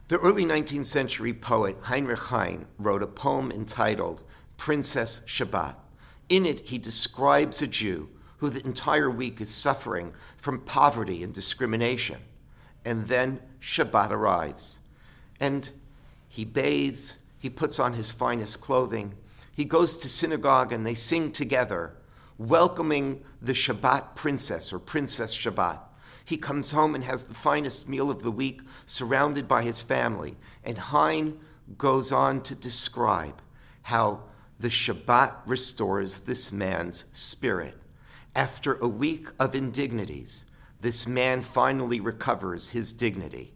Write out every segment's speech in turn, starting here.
The early 19th century poet Heine wrote a poem entitled Princess Shabbat. In it, he describes a Jew who the entire week is suffering from poverty and discrimination. And then Shabbat arrives. And he bathes, he puts on his finest clothing, he goes to synagogue and they sing together, welcoming the Shabbat princess or Princess Shabbat. He comes home and has the finest meal of the week, surrounded by his family. And Heine goes on to describe how the Shabbat restores this man's spirit. After a week of indignities, this man finally recovers his dignity.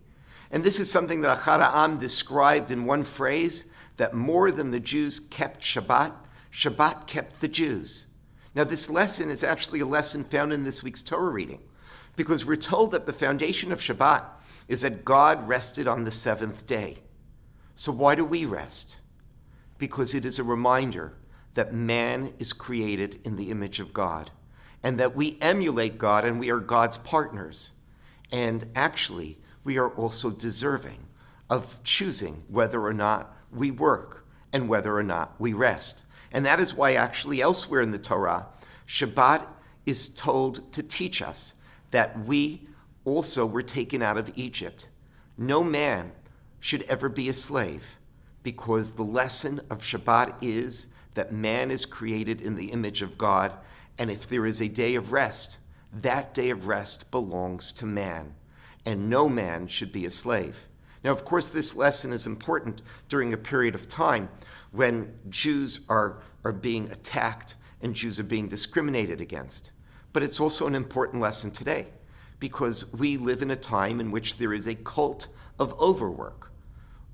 And this is something that Haam described in one phrase, that more than the Jews kept Shabbat, Shabbat kept the Jews. Now, this lesson is actually a lesson found in this week's Torah reading, because we're told that the foundation of Shabbat is that God rested on the seventh day. So why do we rest? Because it is a reminder that man is created in the image of God, and that we emulate God and we are God's partners. And actually, we are also deserving of choosing whether or not we work and whether or not we rest. And that is why actually elsewhere in the Torah, Shabbat is told to teach us that we also were taken out of Egypt. No man should ever be a slave, because the lesson of Shabbat is that man is created in the image of God, and if there is a day of rest, that day of rest belongs to man, and no man should be a slave. Now, of course, this lesson is important during a period of time when Jews are being attacked and Jews are being discriminated against. But it's also an important lesson today, because we live in a time in which there is a cult of overwork.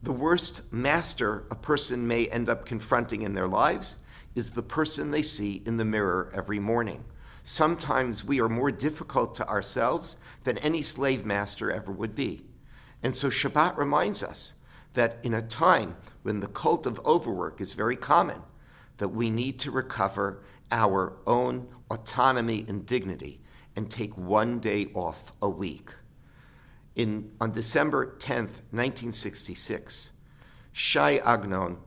The worst master a person may end up confronting in their lives is the person they see in the mirror every morning. Sometimes we are more difficult to ourselves than any slave master ever would be. And so Shabbat reminds us that in a time when the cult of overwork is very common, that we need to recover our own autonomy and dignity and take one day off a week. On December 10th, 1966, Agnon,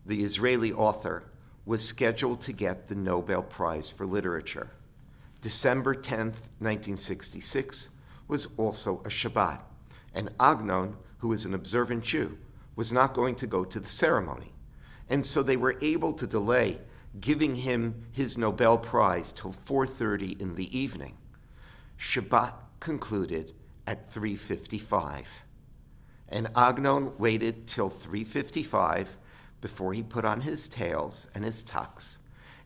the Israeli author, was scheduled to get the Nobel Prize for Literature. December 10th, 1966 was also a Shabbat, and Agnon, who is an observant Jew, was not going to go to the ceremony. And so they were able to delay giving him his Nobel Prize till 4:30 in the evening. Shabbat concluded at 3:55. And Agnon waited till 3:55 before he put on his tails and his tux,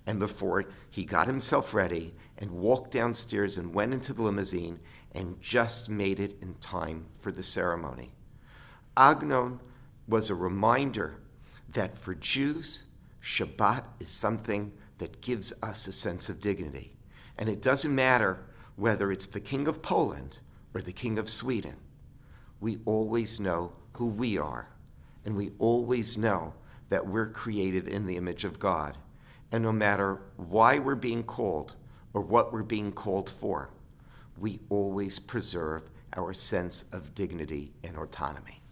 and before he got himself ready and walked downstairs and went into the limousine and just made it in time for the ceremony. Agnon was a reminder that for Jews, Shabbat is something that gives us a sense of dignity. And it doesn't matter whether it's the King of Poland or the King of Sweden. We always know who we are, and we always know that we're created in the image of God. And no matter why we're being called or what we're being called for, we always preserve our sense of dignity and autonomy.